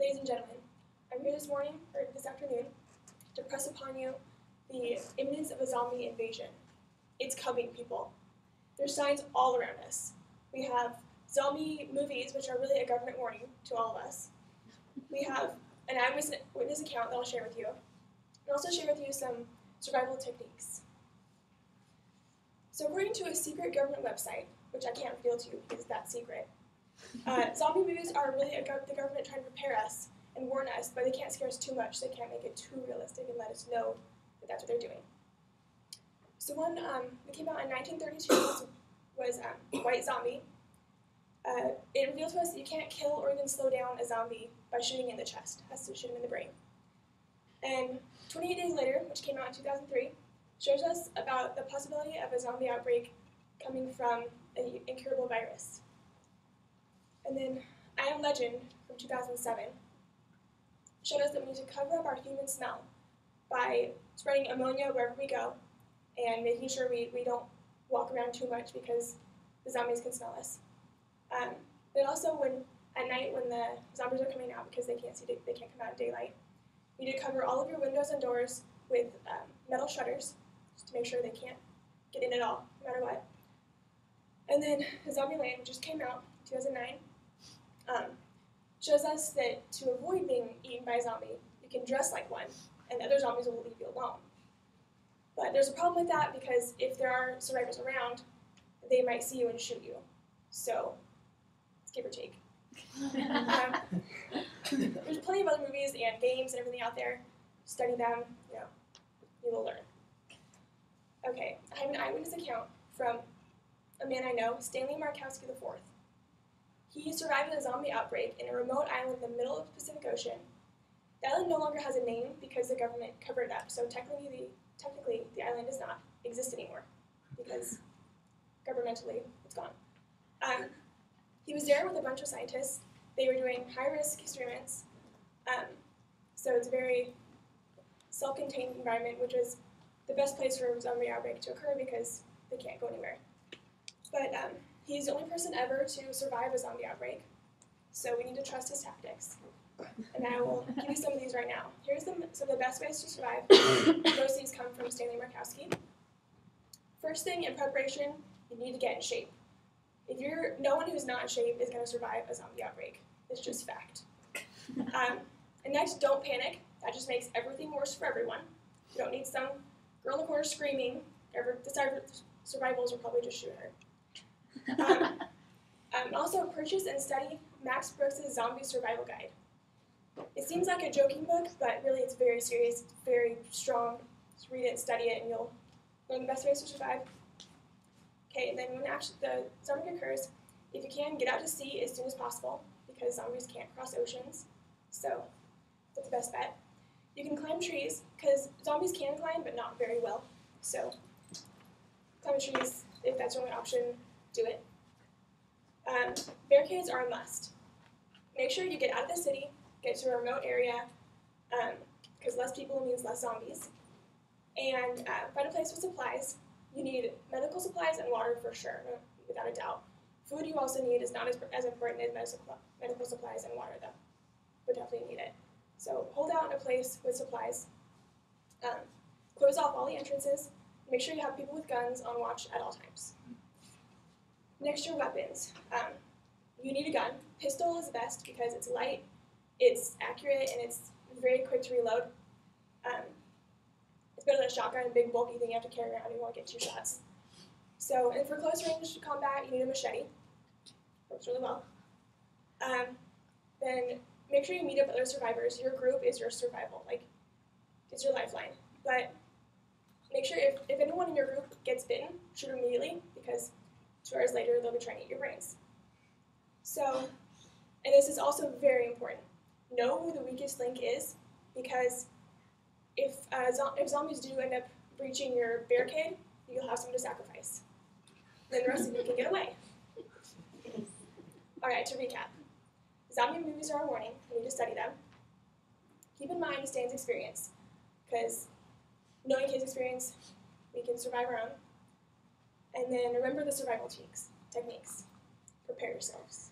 Ladies and gentlemen, I'm here this morning, or this afternoon, to press upon you the imminence of a zombie invasion. It's coming, people. There's signs all around us. We have zombie movies, which are really a government warning to all of us. We have an eyewitness account that I'll share with you. And also share with you some survival techniques. So according to a secret government website, which I can't reveal to you because that's secret, zombie movies are really the government trying to prepare us and warn us, but they can't scare us too much. They can't make it too realistic and let us know that that's what they're doing. So one that came out in 1932 was White Zombie. It revealed to us that you can't kill or even slow down a zombie by shooting in the chest. It has to shoot him in the brain. And 28 Days Later, which came out in 2003, shows us about the possibility of a zombie outbreak coming from an incurable virus. And then I Am Legend from 2007 showed us that we need to cover up our human smell by spreading ammonia wherever we go and making sure we don't walk around too much because the zombies can smell us. But also at night when the zombies are coming out because they can't come out in daylight, you need to cover all of your windows and doors with metal shutters just to make sure they can't get in at all, no matter what. And then Zombieland, which just came out in 2009, shows us that to avoid being eaten by a zombie, you can dress like one, and the other zombies will leave you alone. But there's a problem with that because if there are survivors around, they might see you and shoot you. So, it's give or take. There's plenty of other movies and games and everything out there. Study them, you will learn. Okay, I have an eyewitness account from a man I know, Stanley Markowski IV. He survived a zombie outbreak in a remote island in the middle of the Pacific Ocean. The island no longer has a name because the government covered it up, so technically the island does not exist anymore because governmentally it's gone. He was there with a bunch of scientists. They were doing high-risk experiments, so it's a very self-contained environment, which is the best place for a zombie outbreak to occur because they can't go anywhere. But he's the only person ever to survive a zombie outbreak, so we need to trust his tactics. And I will give you some of these right now. Here's some of the best ways to survive. Most of these come from Stanley Markowski. First thing, in preparation, you need to get in shape. No one who's not in shape is going to survive a zombie outbreak. It's just fact. And next, don't panic. That just makes everything worse for everyone. You don't need some girl in the corner screaming. The survivors will probably just shoot her. Also, purchase and study Max Brooks' Zombie Survival Guide. It seems like a joking book, but really it's very serious, it's very strong. Just read it and study it, and you'll learn the best ways to survive. Okay, and then when the zombie occurs, if you can, get out to sea as soon as possible, because zombies can't cross oceans, so that's the best bet. You can climb trees, because zombies can climb, but not very well, so climb trees, if that's your only option, do it. Barricades are a must. Make sure you get out of the city, get to a remote area, because less people means less zombies, and find a place with supplies. You need medical supplies and water for sure, without a doubt. Food you also need is not as important as medical supplies and water, though, but definitely need it. So hold out in a place with supplies. Close off all the entrances. Make sure you have people with guns on watch at all times. Next, your weapons. You need a gun. Pistol is best because it's light, it's accurate, and it's very quick to reload. It's better than a shotgun, a big bulky thing you have to carry around. You want to get 2 shots. So, and for close range combat, you need a machete. Works really well. Then make sure you meet up with other survivors. Your group is your survival, it's your lifeline. But make sure if anyone in your group gets bitten, shoot immediately because 2 hours later they'll be trying to eat your brains. So, and this is also very important. Know who the weakest link is, because if zombies do end up breaching your barricade, you'll have someone to sacrifice. Then the rest of you can get away. Alright, to recap. Zombie movies are a warning. You need to study them. Keep in mind Stan's experience, because knowing his experience, we can survive our own. And then remember the survival techniques. Prepare yourselves.